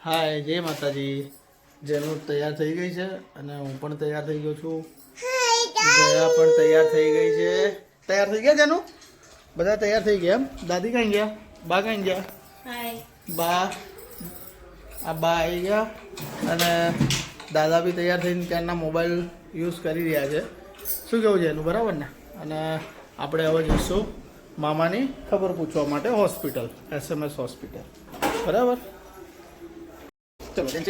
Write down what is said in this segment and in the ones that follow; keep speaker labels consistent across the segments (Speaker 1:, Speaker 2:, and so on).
Speaker 1: હાય, જય માતાજી. જેનું તૈયાર થઈ ગઈ છે અને હું પણ તૈયાર થઈ ગયો છું. જયા પણ તૈયાર થઈ ગઈ છે. તૈયાર થઈ ગયા જેનું? બધા તૈયાર થઈ ગયા એમ? દાદી કઈ ગયા? બા કઈ ગયા? બા આવી ગયા અને દાદા બી તૈયાર થઈને ત્યારના મોબાઈલ યુઝ કરી રહ્યા છે. શું કેવું છે એનું, બરાબર ને? અને આપણે હવે જઈશું મામાની ખબર પૂછવા માટે હોસ્પિટલ, SMS હોસ્પિટલ, બરાબર? ચલો લિફ્ટ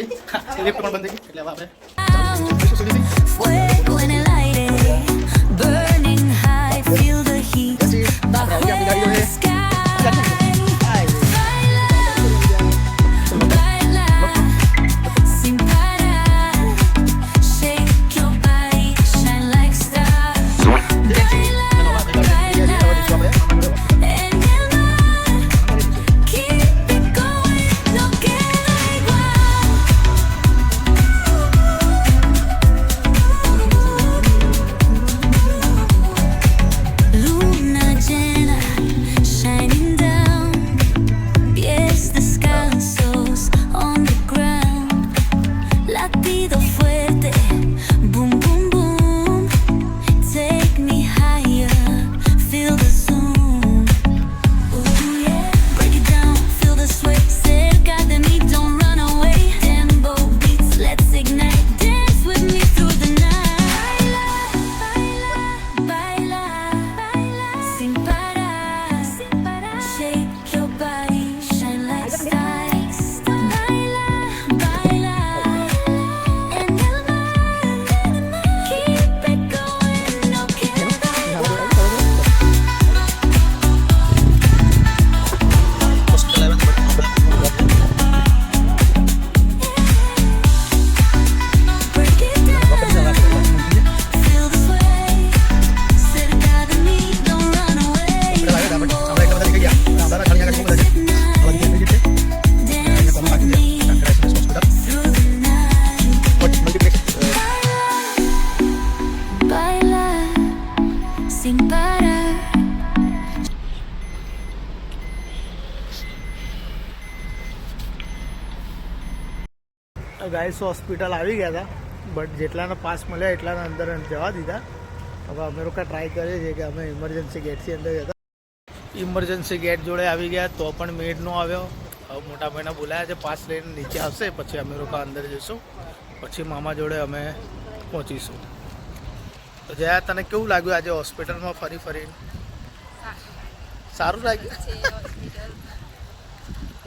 Speaker 1: પણ બંધ થઈ ગઈ એટલે હવે આપણે ગાઈસ હોસ્પિટલ આવી ગયા હતા, બટ જેટલાના પાસ મળ્યા એટલાના અંદર જવા દીધા. હવે અમે લોકો ટ્રાય કરીએ છીએ કે અમે ઇમરજન્સી ગેટથી અંદર જતા. ઇમરજન્સી ગેટ જોડે આવી ગયા તો પણ મેડ નો આવ્યો. હવે મોટા ભાઈને બોલાયા છે, પાસ લઈને નીચે આવશે પછી અમે લોકો અંદર જઈશું, પછી મામા જોડે અમે પહોંચીશું. તો જયા, તને કેવું લાગ્યું આજે હોસ્પિટલમાં ફરી ફરીને? સારું લાગ્યું?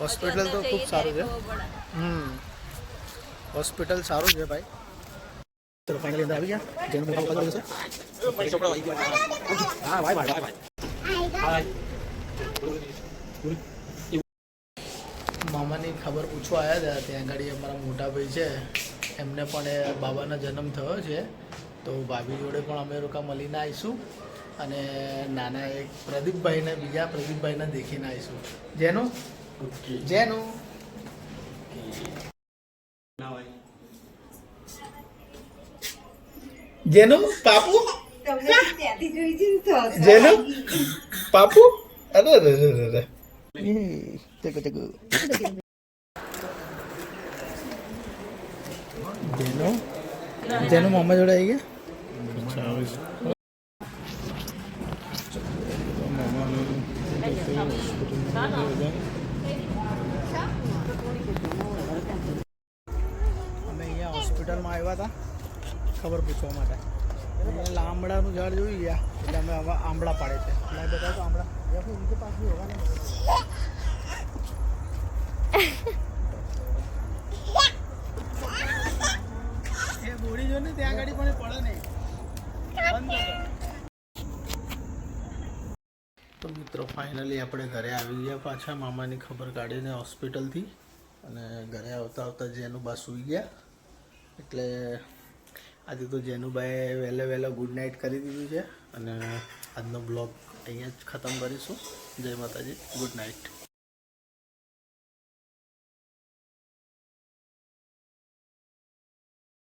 Speaker 1: હોસ્પિટલ તો ખૂબ સારું છે. હોસ્પિટલ સારું છે ભાઈ. ચલો ફાઇનલી અંદર આવી ગયા. જેનું મોટા પપ્પા જોડે છે. હા ભાઈ ભાઈ ભાઈ મામાની ખબર પૂછવા આવ્યા હતા. ત્યાં આગળ અમારા મોટા ભાઈ છે, એમને પણ બાબાનો જન્મ થયો છે, તો ભાભી જોડે પણ અમે લોકો મળીને આવીશું અને નાના એક પ્રદીપભાઈને, બીજા પ્રદીપભાઈને દેખીને આવીશું. જેનું જેનું પાપુ, જેનું પાપુ, અરે અરે અરે જેનું મામા જોડે આવી ગયા. અમે અહીંયા હોસ્પિટલમાં આવ્યા હતા ખબર પૂછવા માટે. આંબળાનું ઝાડ જોઈ ગયા એટલે અમે હવે આંબળા પાડે છે. બતાવો આંબળા इनके पास भी होगा ना. એ બોડી જો ને ત્યાં ગાડી પણ પડે નહીં. તો મિત્રો ફાઇનલી આપણે ઘરે આવી ગયા પાછા, મામાની ખબર કાઢીને હોસ્પિટલથી. અને ઘરે આવતા આવતા જેનુબા સૂઈ ગયા, એટલે આજે તો જેનુબાએ વહેલા ગુડ નાઇટ કરી દીધું છે. અને આજનો બ્લોગ અહીંયા જ ખતમ કરીશું. જય માતાજી, ગુડ નાઇટ.